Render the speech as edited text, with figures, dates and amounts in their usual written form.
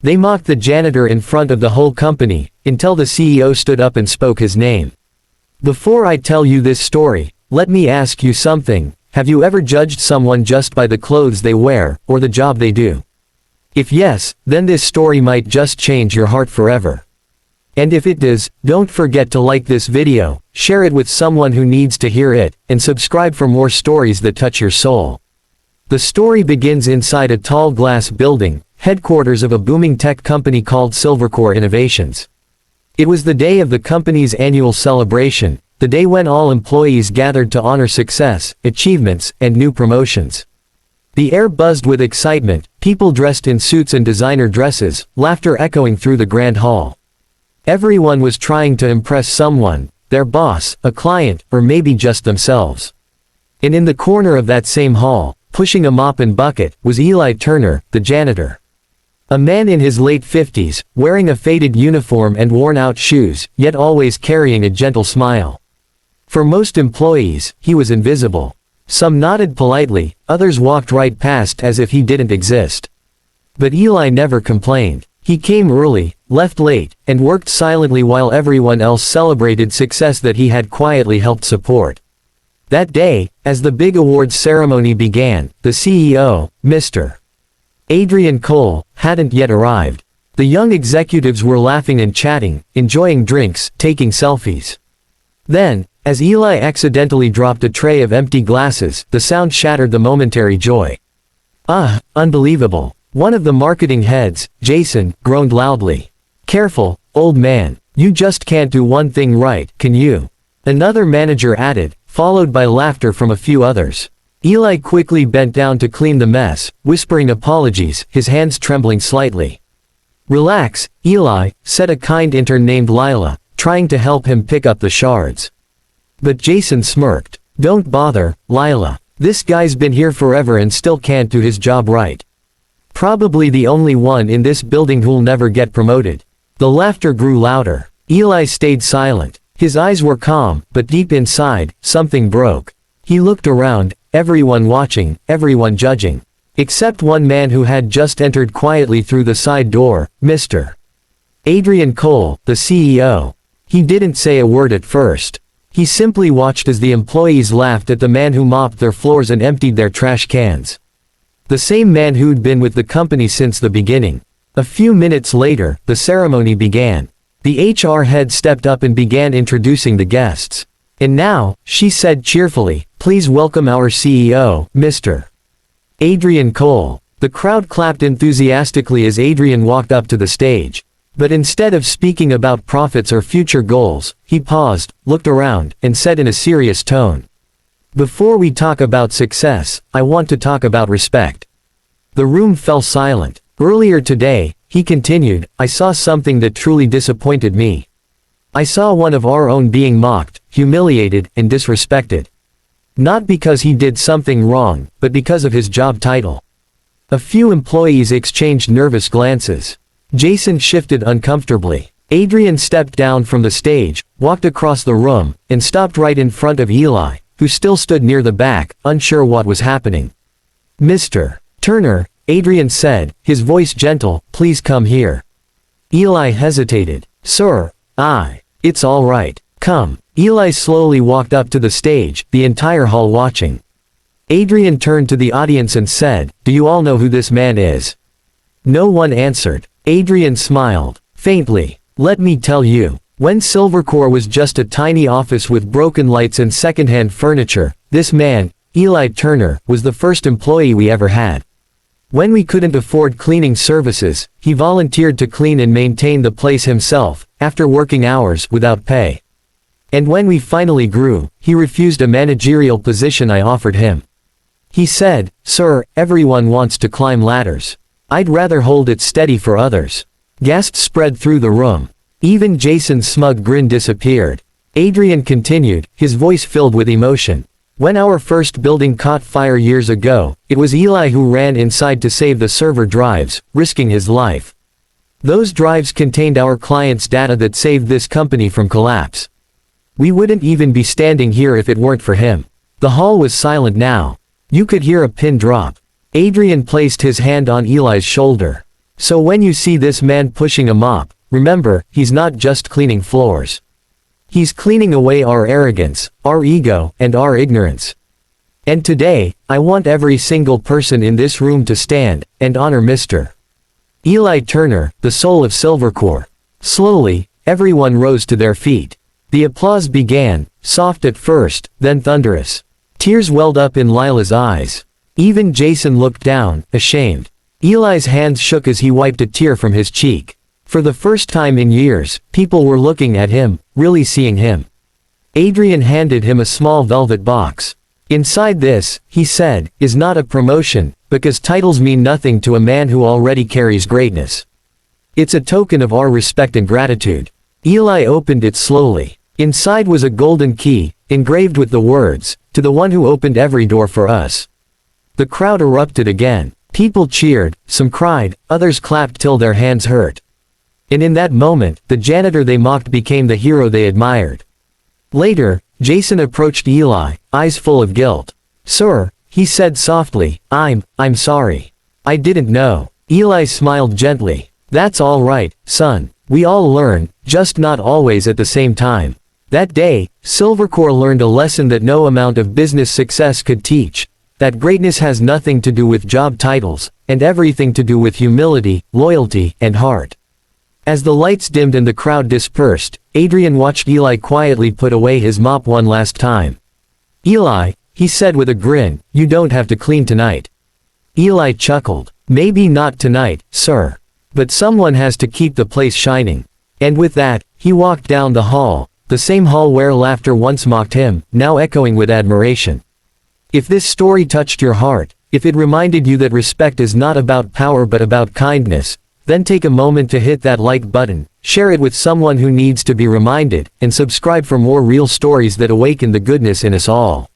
They mocked the janitor in front of the whole company, until the CEO stood up and spoke his name. Before I tell you this story, let me ask you something. Have you ever judged someone just by the clothes they wear, or the job they do? If yes, then this story might just change your heart forever. And if it does, don't forget to like this video, share it with someone who needs to hear it, and subscribe for more stories that touch your soul. The story begins inside a tall glass building, headquarters of a booming tech company called Silvercore Innovations. It was the day of the company's annual celebration, the day when all employees gathered to honor success, achievements, and new promotions. The air buzzed with excitement, people dressed in suits and designer dresses, laughter echoing through the grand hall. Everyone was trying to impress someone, their boss, a client, or maybe just themselves. And in the corner of that same hall, pushing a mop and bucket, was Eli Turner, the janitor. A man in his late 50s, wearing a faded uniform and worn-out shoes, yet always carrying a gentle smile. For most employees, he was invisible. Some nodded politely, others walked right past as if he didn't exist. But Eli never complained. He came early, left late, and worked silently while everyone else celebrated success that he had quietly helped support. That day, as the big awards ceremony began, the CEO, Mr. Adrian Cole, hadn't yet arrived. The young executives were laughing and chatting, enjoying drinks, taking selfies. Then, as Eli accidentally dropped a tray of empty glasses, the sound shattered the momentary joy. Unbelievable. One of the marketing heads, Jason, groaned loudly. Careful, old man. You just can't do one thing right, can you? Another manager added, followed by laughter from a few others. Eli quickly bent down to clean the mess, whispering apologies, his hands trembling slightly. Relax, Eli, said a kind intern named Lila, trying to help him pick up the shards. But Jason smirked. Don't bother, Lila. This guy's been here forever and still can't do his job right. Probably the only one in this building who'll never get promoted. The laughter grew louder. Eli stayed silent. His eyes were calm, but deep inside, something broke. He looked around, everyone watching, everyone judging. Except one man who had just entered quietly through the side door, Mr. Adrian Cole, the CEO. He didn't say a word at first. He simply watched as the employees laughed at the man who mopped their floors and emptied their trash cans. The same man who'd been with the company since the beginning. A few minutes later, the ceremony began. The HR head stepped up and began introducing the guests. And now, she said cheerfully, please welcome our CEO, Mr. Adrian Cole. The crowd clapped enthusiastically as Adrian walked up to the stage. But instead of speaking about profits or future goals, he paused, looked around, and said in a serious tone. Before we talk about success, I want to talk about respect. The room fell silent. Earlier today, he continued, I saw something that truly disappointed me. I saw one of our own being mocked, humiliated, and disrespected. Not because he did something wrong, but because of his job title. A few employees exchanged nervous glances. Jason shifted uncomfortably. Adrian stepped down from the stage, walked across the room, and stopped right in front of Eli, who still stood near the back, unsure what was happening. Mr. Turner, Adrian said, his voice gentle, please come here. Eli hesitated. Sir, it's all right. Come. Eli slowly walked up to the stage, the entire hall watching. Adrian turned to the audience and said, do you all know who this man is? No one answered. Adrian smiled. Faintly. Let me tell you. When Silvercore was just a tiny office with broken lights and secondhand furniture, this man, Eli Turner, was the first employee we ever had. When we couldn't afford cleaning services, he volunteered to clean and maintain the place himself, after working hours, without pay. And when we finally grew, he refused a managerial position I offered him. He said, sir, everyone wants to climb ladders. I'd rather hold it steady for others. Gasps spread through the room. Even Jason's smug grin disappeared. Adrian continued, his voice filled with emotion. When our first building caught fire years ago, it was Eli who ran inside to save the server drives, risking his life. Those drives contained our clients' data that saved this company from collapse. We wouldn't even be standing here if it weren't for him. The hall was silent now. You could hear a pin drop. Adrian placed his hand on Eli's shoulder. So when you see this man pushing a mop, remember, he's not just cleaning floors. He's cleaning away our arrogance, our ego, and our ignorance. And today, I want every single person in this room to stand and honor Mr. Eli Turner, the soul of Silvercore. Slowly, everyone rose to their feet. The applause began, soft at first, then thunderous. Tears welled up in Lila's eyes. Even Jason looked down, ashamed. Eli's hands shook as he wiped a tear from his cheek. For the first time in years, people were looking at him, really seeing him. Adrian handed him a small velvet box. Inside this, he said, is not a promotion, because titles mean nothing to a man who already carries greatness. It's a token of our respect and gratitude. Eli opened it slowly. Inside was a golden key, engraved with the words, to the one who opened every door for us. The crowd erupted again. People cheered, some cried, others clapped till their hands hurt. And in that moment, the janitor they mocked became the hero they admired. Later, Jason approached Eli, eyes full of guilt. Sir, he said softly, I'm sorry. I didn't know. Eli smiled gently. That's all right, son. We all learn, just not always at the same time. That day, Silvercore learned a lesson that no amount of business success could teach. That greatness has nothing to do with job titles, and everything to do with humility, loyalty, and heart. As the lights dimmed and the crowd dispersed, Adrian watched Eli quietly put away his mop one last time. Eli, he said with a grin, you don't have to clean tonight. Eli chuckled. Maybe not tonight, sir. But someone has to keep the place shining. And with that, he walked down the hall, the same hall where laughter once mocked him, now echoing with admiration. If this story touched your heart, if it reminded you that respect is not about power but about kindness, then take a moment to hit that like button, share it with someone who needs to be reminded, and subscribe for more real stories that awaken the goodness in us all.